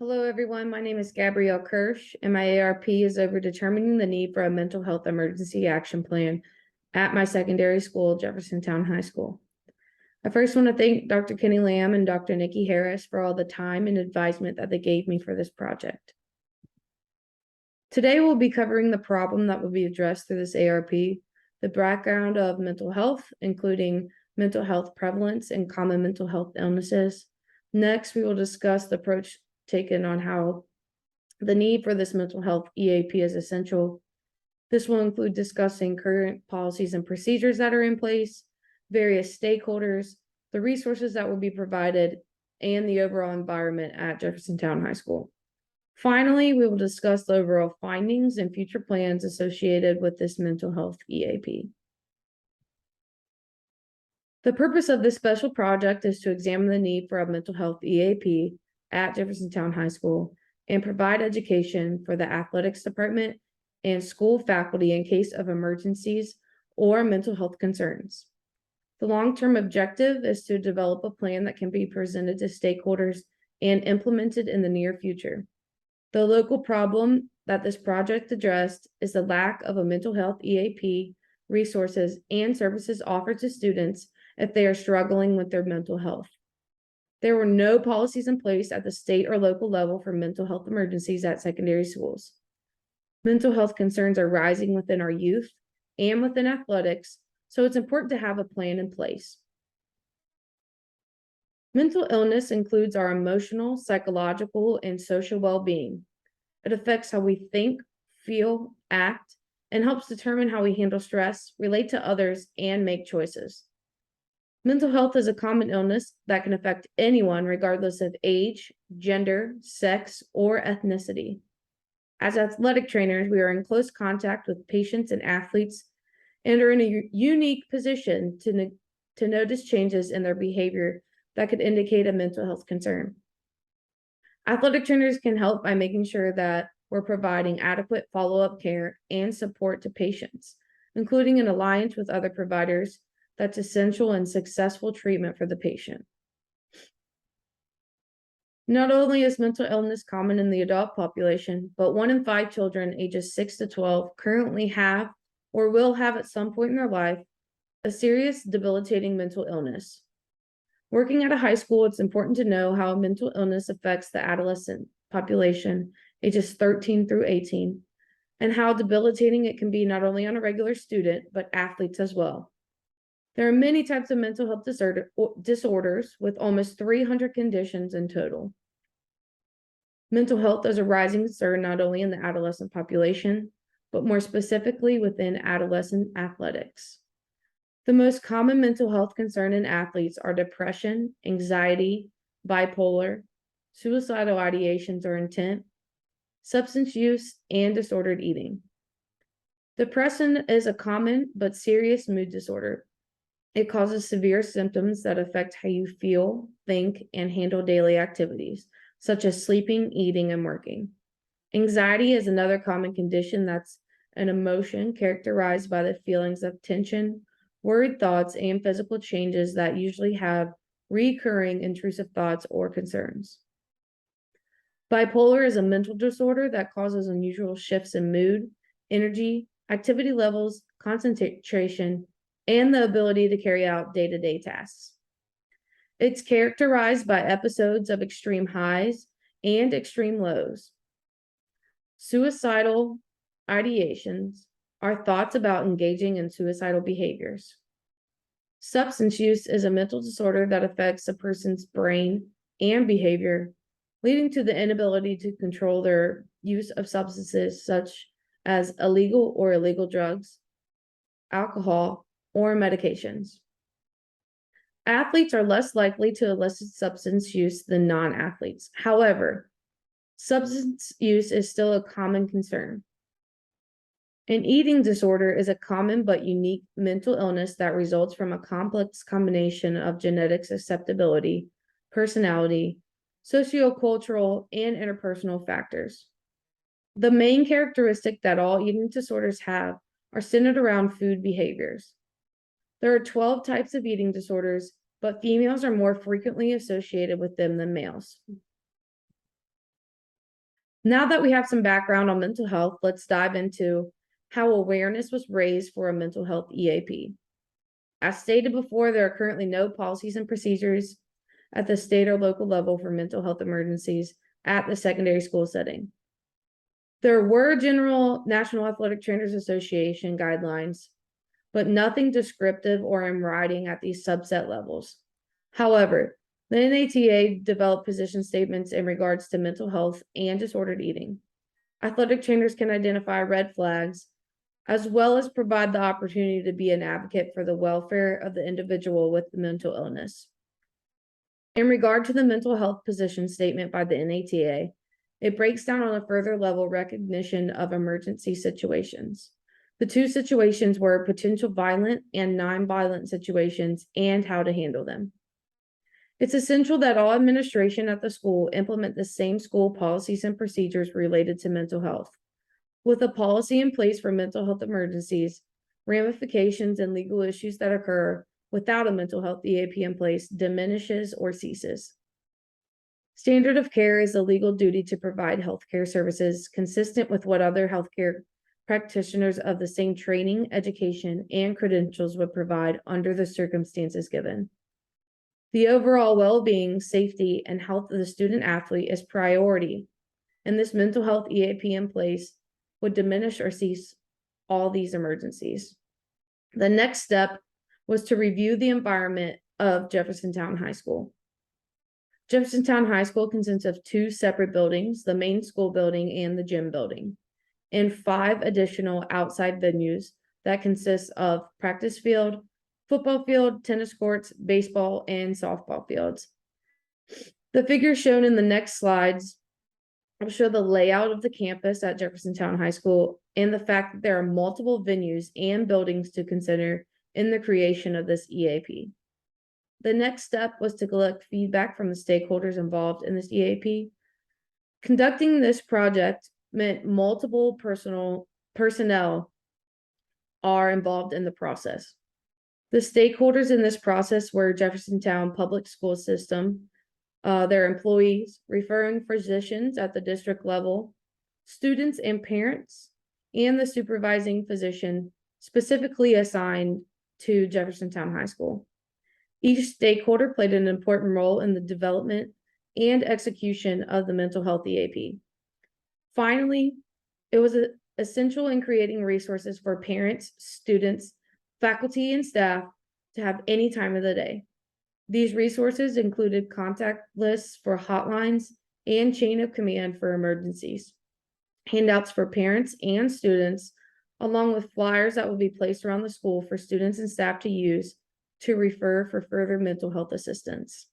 Hello, everyone. My name is Gabrielle Kirsch, and my ARP is over determining the need for a mental health emergency action plan at my secondary school, Jeffersontown High School. I first want to thank Dr. Kenny Lamb and Dr. Nikki Harris for all the time and advisement that they gave me for this project. Today, we'll be covering the problem that will be addressed through this ARP, the background of mental health, including mental health prevalence and common mental health illnesses. Next, we will discuss the approach taken on how the need for this mental health EAP is essential. This will include discussing current policies and procedures that are in place, various stakeholders, the resources that will be provided, and the overall environment at Jeffersontown High School. Finally, we will discuss the overall findings and future plans associated with this mental health EAP. The purpose of this special project is to examine the need for a mental health EAP at Jeffersontown High School and provide education for the athletics department and school faculty in case of emergencies or mental health concerns. The long-term objective is to develop a plan that can be presented to stakeholders and implemented in the near future. The local problem that this project addressed is the lack of a mental health EAP, resources, and services offered to students if they are struggling with their mental health. There were no policies in place at the state or local level for mental health emergencies at secondary schools. Mental health concerns are rising within our youth and within athletics, so it's important to have a plan in place. Mental illness includes our emotional, psychological, and social well-being. It affects how we think, feel, act, and helps determine how we handle stress, relate to others, and make choices. Mental health is a common illness that can affect anyone regardless of age, gender, sex, or ethnicity. As athletic trainers, we are in close contact with patients and athletes and are in a unique position to notice changes in their behavior that could indicate a mental health concern. Athletic trainers can help by making sure that we're providing adequate follow-up care and support to patients, including an alliance with other providers that's essential and successful treatment for the patient. Not only is mental illness common in the adult population, but 1 in 5 children ages 6 to 12 currently have or will have at some point in their life a serious debilitating mental illness. Working at a high school, it's important to know how mental illness affects the adolescent population ages 13 through 18 and how debilitating it can be not only on a regular student, but athletes as well. There are many types of mental health disorders with almost 300 conditions in total. Mental health is a rising concern not only in the adolescent population, but more specifically within adolescent athletics. The most common mental health concern in athletes are depression, anxiety, bipolar, suicidal ideations or intent, substance use, and disordered eating. Depression is a common but serious mood disorder. It causes severe symptoms that affect how you feel, think, and handle daily activities, such as sleeping, eating, and working. Anxiety is another common condition that's an emotion characterized by the feelings of tension, worried thoughts, and physical changes that usually have recurring intrusive thoughts or concerns. Bipolar is a mental disorder that causes unusual shifts in mood, energy, activity levels, concentration, and the ability to carry out day-to-day tasks. It's characterized by episodes of extreme highs and extreme lows. Suicidal ideations are thoughts about engaging in suicidal behaviors. Substance use is a mental disorder that affects a person's brain and behavior, leading to the inability to control their use of substances such as illegal or illegal drugs, alcohol, or medications. Athletes are less likely to elicit substance use than non-athletes. However, substance use is still a common concern. An eating disorder is a common but unique mental illness that results from a complex combination of genetic susceptibility, personality, sociocultural, and interpersonal factors. The main characteristic that all eating disorders have are centered around food behaviors. There are 12 types of eating disorders, but females are more frequently associated with them than males. Now that we have some background on mental health, let's dive into how awareness was raised for a mental health EAP. As stated before, there are currently no policies and procedures at the state or local level for mental health emergencies at the secondary school setting. There were general National Athletic Trainers Association guidelines, but nothing descriptive or in writing at these subset levels. However, the NATA developed position statements in regards to mental health and disordered eating. Athletic trainers can identify red flags, as well as provide the opportunity to be an advocate for the welfare of the individual with the mental illness. In regard to the mental health position statement by the NATA, it breaks down on a further level recognition of emergency situations. The two situations were potential violent and non-violent situations and how to handle them. It's essential that all administration at the school implement the same school policies and procedures related to mental health. With a policy in place for mental health emergencies, ramifications and legal issues that occur without a mental health EAP in place diminishes or ceases. Standard of care is a legal duty to provide healthcare services consistent with what other healthcare practitioners of the same training, education, and credentials would provide under the circumstances given. The overall well-being, safety, and health of the student athlete is priority, and this mental health EAP in place would diminish or cease all these emergencies. The next step was to review the environment of Jeffersontown High School. Jeffersontown High School consists of two separate buildings, the main school building and the gym building, and 5 additional outside venues that consist of practice field, football field, tennis courts, baseball, and softball fields. The figures shown in the next slides will show the layout of the campus at Jeffersontown High School and the fact that there are multiple venues and buildings to consider in the creation of this EAP. The next step was to collect feedback from the stakeholders involved in this EAP. Conducting this project meant multiple personnel are involved in the process. The stakeholders in this process were Jeffersontown Public School System, their employees, referring physicians at the district level, students and parents, and the supervising physician specifically assigned to Jeffersontown High School. Each stakeholder played an important role in the development and execution of the mental health EAP. Finally, it was essential in creating resources for parents, students, faculty, and staff to have any time of the day. These resources included contact lists for hotlines and chain of command for emergencies, handouts for parents and students, along with flyers that will be placed around the school for students and staff to use to refer for further mental health assistance.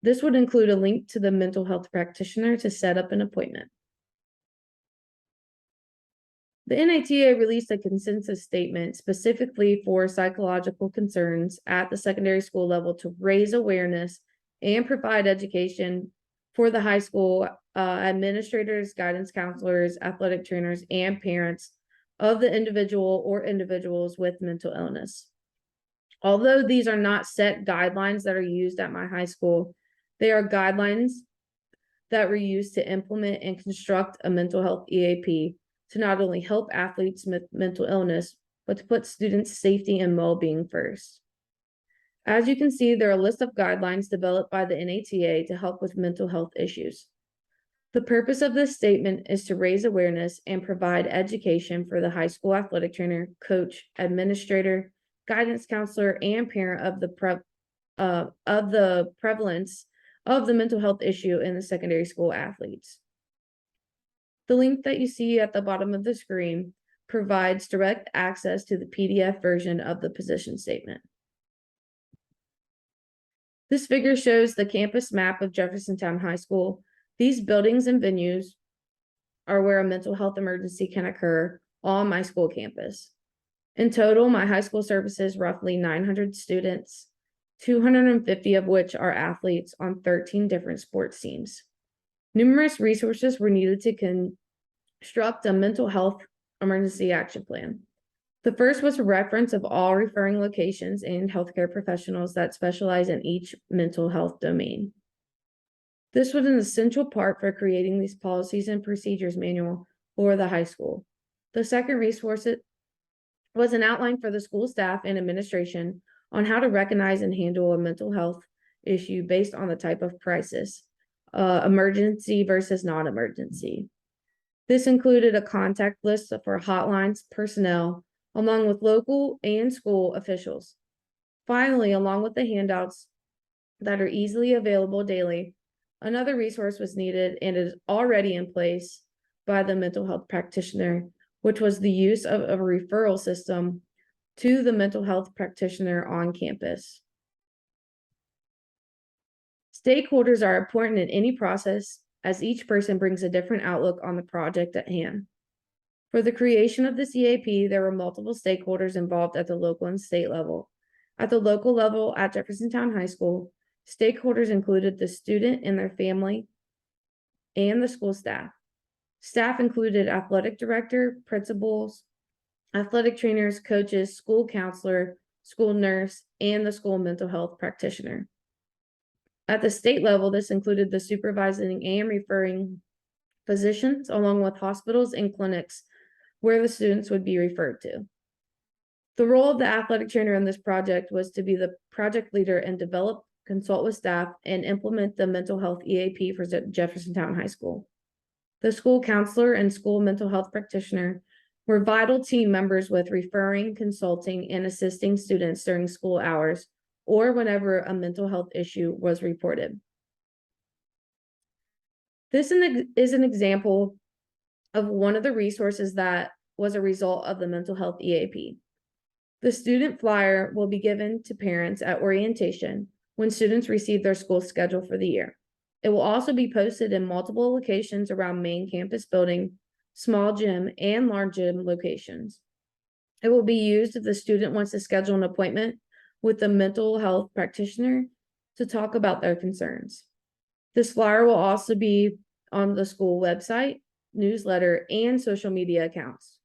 This would include a link to the mental health practitioner to set up an appointment. The NATA released a consensus statement specifically for psychological concerns at the secondary school level to raise awareness and provide education for the high school administrators, guidance counselors, athletic trainers, and parents of the individual or individuals with mental illness. Although these are not set guidelines that are used at my high school, they are guidelines that were used to implement and construct a mental health EAP to not only help athletes with mental illness, but to put students' safety and well-being first. As you can see, there are a list of guidelines developed by the NATA to help with mental health issues. The purpose of this statement is to raise awareness and provide education for the high school athletic trainer, coach, administrator, guidance counselor, and parent of the prevalence of the mental health issue in the secondary school athletes. The link that you see at the bottom of the screen provides direct access to the PDF version of the position statement. This figure shows the campus map of Jeffersontown High School. These buildings and venues are where a mental health emergency can occur on my school campus. In total, my high school services roughly 900 students, 250 of which are athletes on 13 different sports teams. Numerous resources were needed to construct a mental health emergency action plan. The first was a reference of all referring locations and healthcare professionals that specialize in each mental health domain. This was an essential part for creating these policies and procedures manual for the high school. The second resource was an outline for the school staff and administration on how to recognize and handle a mental health issue based on the type of crisis, emergency versus non-emergency. This included a contact list for hotlines, personnel, along with local and school officials. Finally, along with the handouts that are easily available daily, another resource was needed and is already in place by the mental health practitioner, which was the use of a referral system to the mental health practitioner on campus. Stakeholders are important in any process, as each person brings a different outlook on the project at hand. For the creation of this EAP, there were multiple stakeholders involved at the local and state level. At the local level at Jeffersontown High School, stakeholders included the student and their family and the school staff. Staff included athletic director, principals, athletic trainers, coaches, school counselor, school nurse, and the school mental health practitioner. At the state level, this included the supervising and referring physicians, along with hospitals and clinics where the students would be referred to. The role of the athletic trainer in this project was to be the project leader and develop, consult with staff, and implement the mental health EAP for Jeffersontown High School. The school counselor and school mental health practitioner were vital team members with referring, consulting, and assisting students during school hours or whenever a mental health issue was reported. This is an example of one of the resources that was a result of the mental health EAP. The student flyer will be given to parents at orientation when students receive their school schedule for the year. It will also be posted in multiple locations around main campus building, small gym, and large gym locations. It will be used if the student wants to schedule an appointment with the mental health practitioner to talk about their concerns. This flyer will also be on the school website, newsletter, and social media accounts.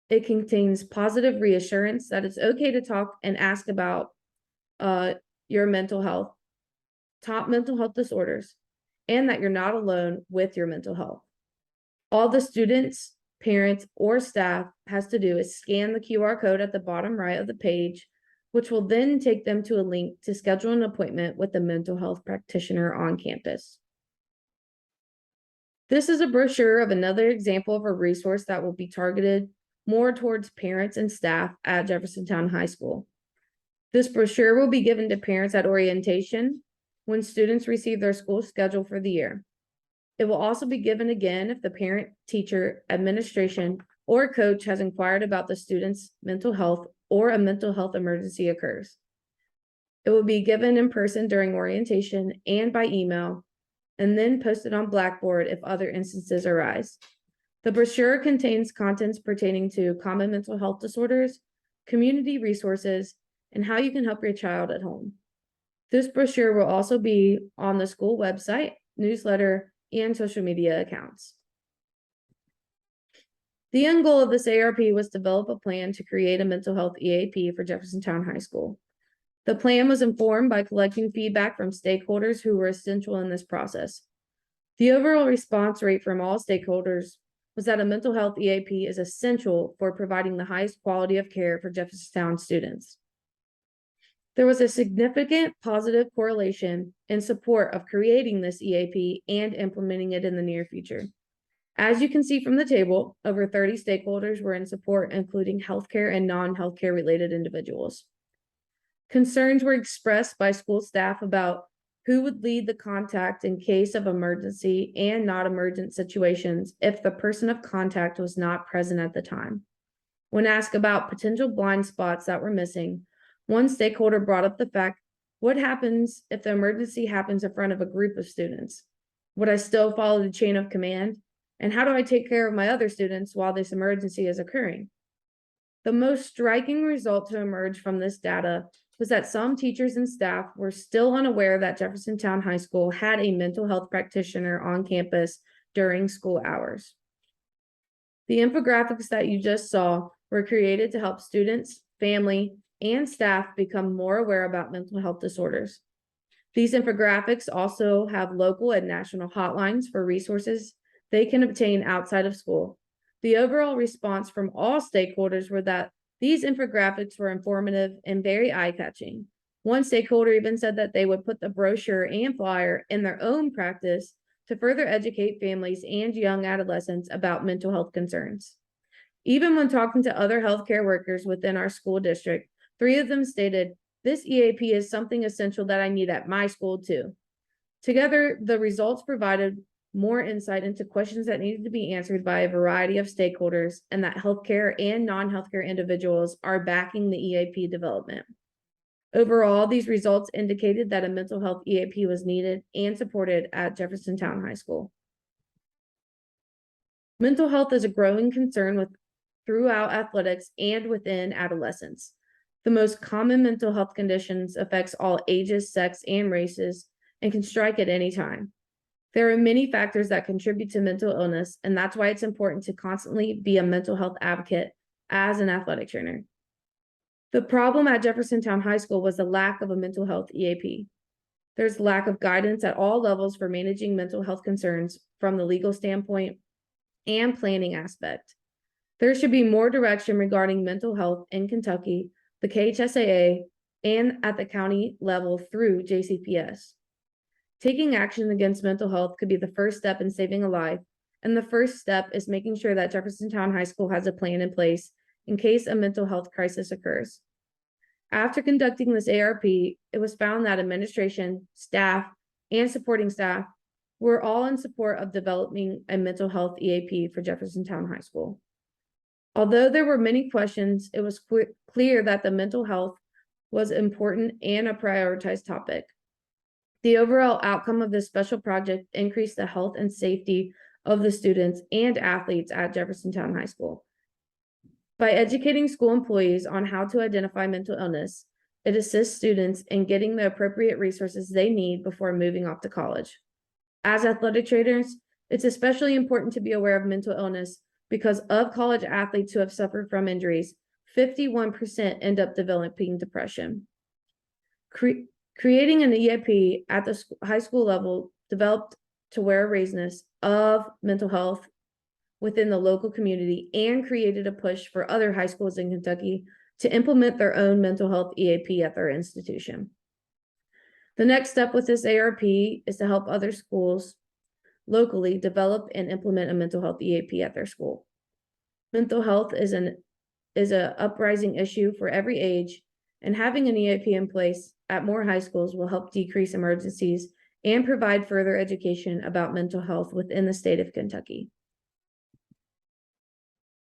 It contains positive reassurance that it's okay to talk and ask about your mental health, top mental health disorders, and that you're not alone with your mental health. All the students, parents, or staff has to do is scan the QR code at the bottom right of the page, which will then take them to a link to schedule an appointment with the mental health practitioner on campus. This is a brochure of another example of a resource that will be targeted more towards parents and staff at Jeffersontown High School. This brochure will be given to parents at orientation when students receive their school schedule for the year. It will also be given again if the parent, teacher, administration, or coach has inquired about the student's mental health or a mental health emergency occurs. It will be given in person during orientation and by email, and then posted on Blackboard if other instances arise. The brochure contains contents pertaining to common mental health disorders, community resources, and how you can help your child at home. This brochure will also be on the school website, newsletter, and social media accounts. The end goal of this ARP was to develop a plan to create a mental health EAP for Jeffersontown High School. The plan was informed by collecting feedback from stakeholders who were essential in this process. The overall response rate from all stakeholders was that a mental health EAP is essential for providing the highest quality of care for Jeffersontown students. There was a significant positive correlation in support of creating this EAP and implementing it in the near future. As you can see from the table, over 30 stakeholders were in support, including healthcare and non-healthcare related individuals. Concerns were expressed by school staff about who would lead the contact in case of emergency and not emergent situations if the person of contact was not present at the time. When asked about potential blind spots that were missing, one stakeholder brought up the fact, what happens if the emergency happens in front of a group of students? Would I still follow the chain of command? And how do I take care of my other students while this emergency is occurring? The most striking result to emerge from this data was that some teachers and staff were still unaware that Jeffersontown High School had a mental health practitioner on campus during school hours. The infographics that you just saw were created to help students, family, and staff become more aware about mental health disorders. These infographics also have local and national hotlines for resources they can obtain outside of school. The overall response from all stakeholders were that these infographics were informative and very eye-catching. One stakeholder even said that they would put the brochure and flyer in their own practice to further educate families and young adolescents about mental health concerns. Even when talking to other healthcare workers within our school district, 3 of them stated, "This EAP is something essential that I need at my school too." Together, the results provided more insight into questions that needed to be answered by a variety of stakeholders, and that healthcare and non-healthcare individuals are backing the EAP development. Overall, these results indicated that a mental health EAP was needed and supported at Jeffersontown High School. Mental health is a growing concern throughout athletics and within adolescence. The most common mental health conditions affects all ages, sex, and races, and can strike at any time. There are many factors that contribute to mental illness, and that's why it's important to constantly be a mental health advocate as an athletic trainer. The problem at Jeffersontown High School was the lack of a mental health EAP. There's lack of guidance at all levels for managing mental health concerns from the legal standpoint and planning aspect. There should be more direction regarding mental health in Kentucky, the KHSAA, and at the county level through JCPS. Taking action against mental health could be the first step in saving a life, and the first step is making sure that Jeffersontown High School has a plan in place in case a mental health crisis occurs. After conducting this ARP, it was found that administration, staff, and supporting staff were all in support of developing a mental health EAP for Jeffersontown High School. Although there were many questions, it was clear that the mental health was important and a prioritized topic. The overall outcome of this special project increased the health and safety of the students and athletes at Jeffersontown High School. By educating school employees on how to identify mental illness, it assists students in getting the appropriate resources they need before moving off to college. As athletic trainers, it's especially important to be aware of mental illness because of college athletes who have suffered from injuries, 51% end up developing depression. Creating an EAP at the high school level developed to wear awareness of mental health within the local community and created a push for other high schools in Kentucky to implement their own mental health EAP at their institution. The next step with this ARP is to help other schools locally develop and implement a mental health EAP at their school. Mental health is an uprising issue for every age, and having an EAP in place at more high schools will help decrease emergencies and provide further education about mental health within the state of Kentucky.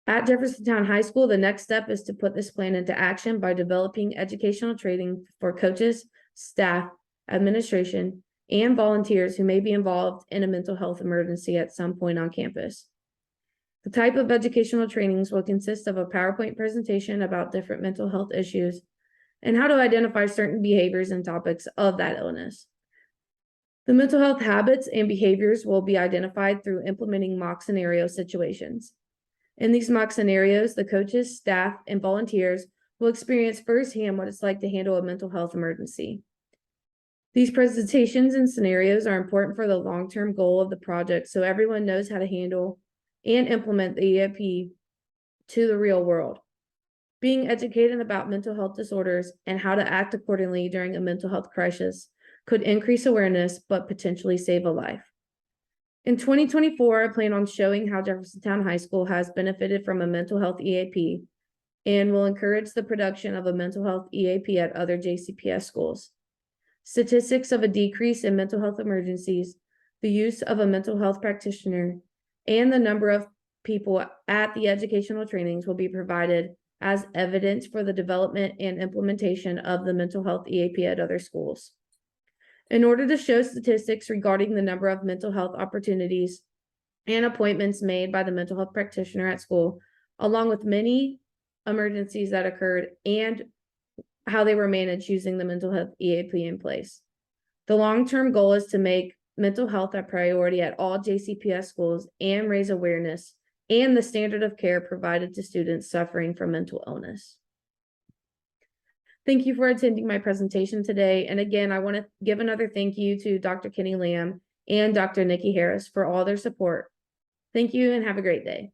At Jeffersontown High School, the next step is to put this plan into action by developing educational training for coaches, staff, administration, and volunteers who may be involved in a mental health emergency at some point on campus. The type of educational trainings will consist of a PowerPoint presentation about different mental health issues and how to identify certain behaviors and topics of that illness. The mental health habits and behaviors will be identified through implementing mock scenario situations. In these mock scenarios, the coaches, staff, and volunteers will experience firsthand what it's like to handle a mental health emergency. These presentations and scenarios are important for the long-term goal of the project so everyone knows how to handle and implement the EAP to the real world. Being educated about mental health disorders and how to act accordingly during a mental health crisis could increase awareness but potentially save a life. In 2024, I plan on showing how Jeffersontown High School has benefited from a mental health EAP and will encourage the production of a mental health EAP at other JCPS schools. Statistics of a decrease in mental health emergencies, the use of a mental health practitioner, and the number of people at the educational trainings will be provided as evidence for the development and implementation of the mental health EAP at other schools. In order to show statistics regarding the number of mental health opportunities and appointments made by the mental health practitioner at school, along with many emergencies that occurred and how they were managed using the mental health EAP in place. The long-term goal is to make mental health a priority at all JCPS schools and raise awareness and the standard of care provided to students suffering from mental illness. Thank you for attending my presentation today. And again, I want to give another thank you to Dr. Kenny Lamb and Dr. Nikki Harris for all their support. Thank you and have a great day.